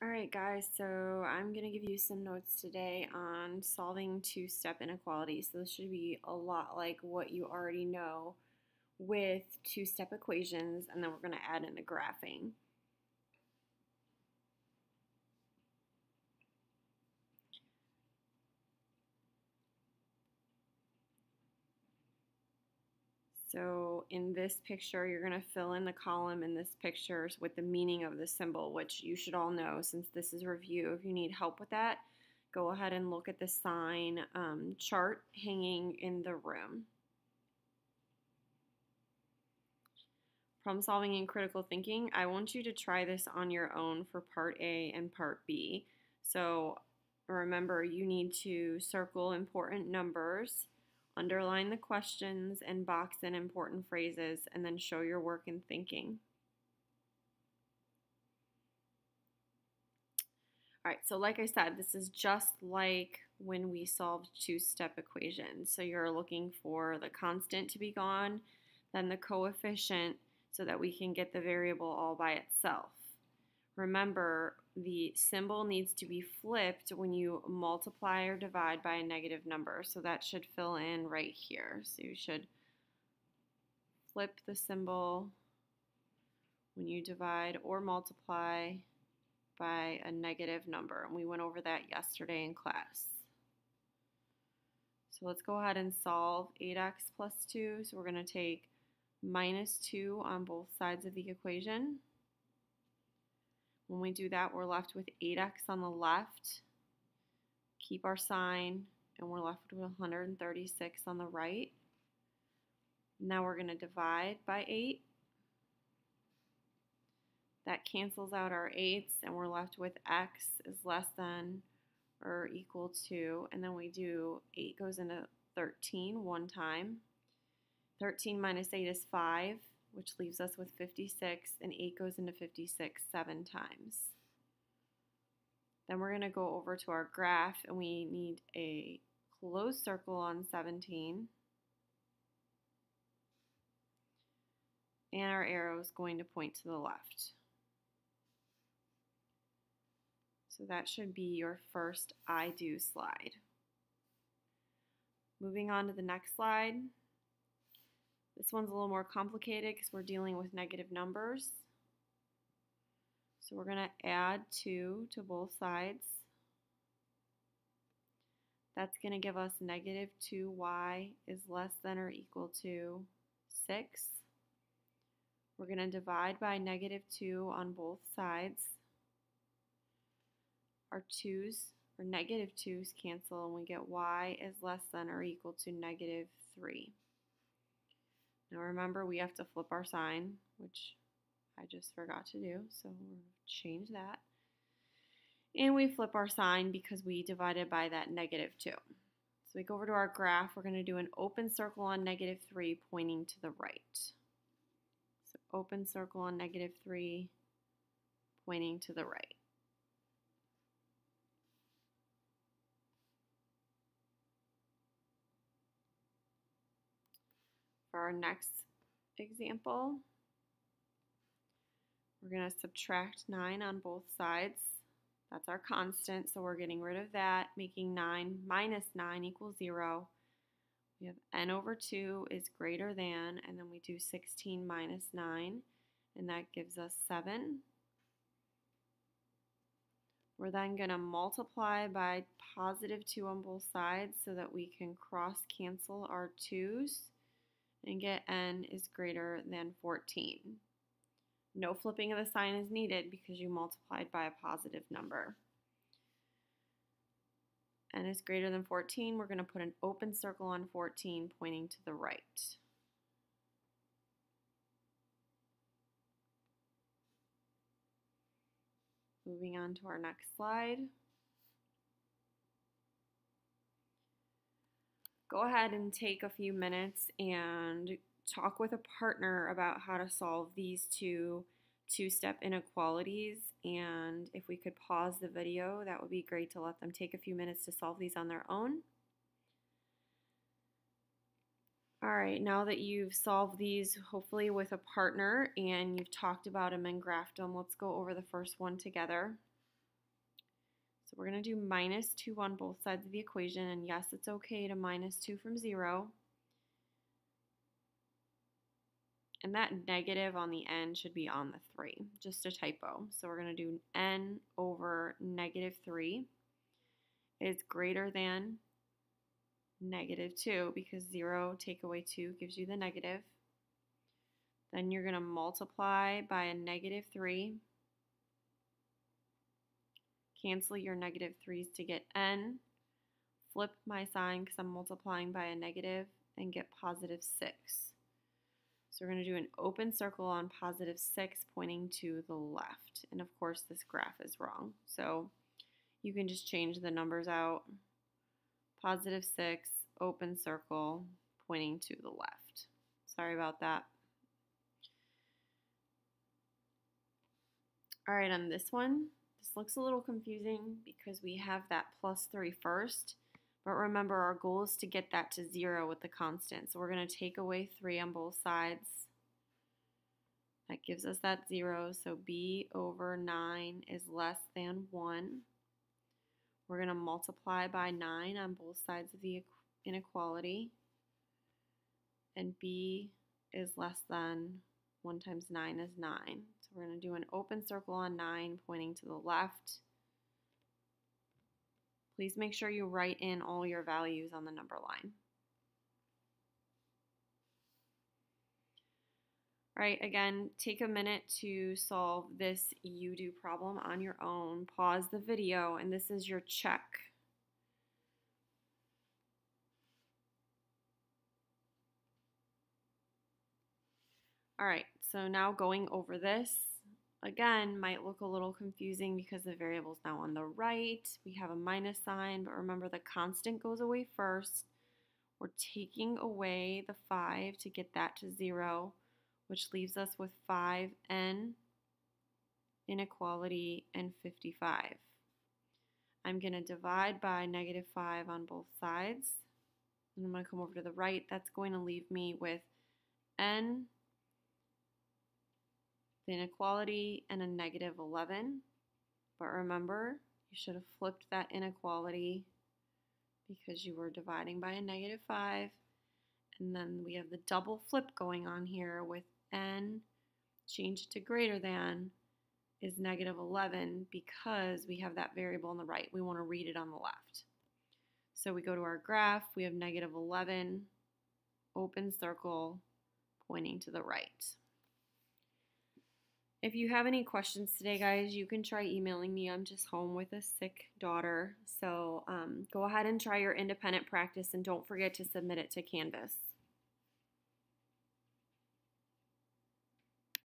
Alright guys, so I'm going to give you some notes today on solving two-step inequalities. So this should be a lot like what you already know with two-step equations, and then we're going to add in the graphing. So in this picture, you're going to fill in the column in this picture with the meaning of the symbol, which you should all know since this is review. If you need help with that, go ahead and look at the sign chart hanging in the room. Problem solving and critical thinking, I want you to try this on your own for part A and part B. So remember, you need to circle important numbers, underline the questions, and box in important phrases, and then show your work in thinking. All right, so like I said, this is just like when we solved two-step equations. So you're looking for the constant to be gone, then the coefficient, so that we can get the variable all by itself. Remember, the symbol needs to be flipped when you multiply or divide by a negative number. So that should fill in right here. So you should flip the symbol when you divide or multiply by a negative number. And we went over that yesterday in class. So let's go ahead and solve 8x plus 2. So we're going to take minus 2 on both sides of the equation. When we do that, we're left with 8x on the left. Keep our sign, and we're left with 136 on the right. Now we're going to divide by 8. That cancels out our 8's, and we're left with x is less than or equal to, and then we do 8 goes into 13 one time. 13 minus 8 is 5, which leaves us with 56, and 8 goes into 56 7 times. Then we're going to go over to our graph, and we need a closed circle on 17. And our arrow is going to point to the left. So that should be your first I do slide. Moving on to the next slide. This one's a little more complicated because we're dealing with negative numbers. So we're going to add 2 to both sides. That's going to give us negative 2y is less than or equal to 6. We're going to divide by negative 2 on both sides. Our 2's or negative 2's cancel, and we get y is less than or equal to negative 3. Now remember, we have to flip our sign, which I just forgot to do, so we'll change that. And we flip our sign because we divided by that negative 2. So we go over to our graph. We're going to do an open circle on negative 3 pointing to the right. So open circle on negative 3 pointing to the right. For our next example, we're going to subtract 9 on both sides. That's our constant, so we're getting rid of that, making 9 minus 9 equals 0. We have n over 2 is greater than, and then we do 16 minus 9, and that gives us 7. We're then going to multiply by positive 2 on both sides so that we can cross cancel our 2's and get n is greater than 14. No flipping of the sign is needed because you multiplied by a positive number. N is greater than 14. We're going to put an open circle on 14 pointing to the right. Moving on to our next slide. Go ahead and take a few minutes and talk with a partner about how to solve these two-step inequalities. And if we could pause the video, that would be great to let them take a few minutes to solve these on their own. All right, now that you've solved these, hopefully with a partner, and you've talked about them and graphed them, let's go over the first one together. So we're going to do minus 2 on both sides of the equation, and yes, it's okay to minus 2 from 0. And that negative on the end should be on the 3, just a typo. So we're going to do n over negative 3 is greater than negative 2, because 0 take away 2 gives you the negative. Then you're going to multiply by a negative 3. Cancel your negative 3's to get n. Flip my sign because I'm multiplying by a negative and get positive 6. So we're going to do an open circle on positive 6 pointing to the left. And of course this graph is wrong. So you can just change the numbers out. Positive 6, open circle, pointing to the left. Sorry about that. All right, on this one, this looks a little confusing because we have that plus 3 first. But remember, our goal is to get that to 0 with the constant. So we're going to take away 3 on both sides. That gives us that 0. So b over 9 is less than 1. We're going to multiply by 9 on both sides of the inequality. And b is less than 1 times 9 is 9. So we're going to do an open circle on 9 pointing to the left. Please make sure you write in all your values on the number line. All right, again, take a minute to solve this UDO problem on your own. Pause the video, and this is your check. All right, so now going over this, again, might look a little confusing because the variable's now on the right. We have a minus sign, but remember the constant goes away first. We're taking away the 5 to get that to 0, which leaves us with 5n, inequality, and 55. I'm going to divide by negative 5 on both sides. And I'm going to come over to the right. That's going to leave me with n, the inequality, and a negative 11. But remember, you should have flipped that inequality because you were dividing by a negative 5. And then we have the double flip going on here with n changed to greater than is negative 11 because we have that variable on the right. We want to read it on the left. So we go to our graph. We have negative 11, open circle, pointing to the right. If you have any questions today, guys, you can try emailing me. I'm just home with a sick daughter. So go ahead and try your independent practice, and don't forget to submit it to Canvas.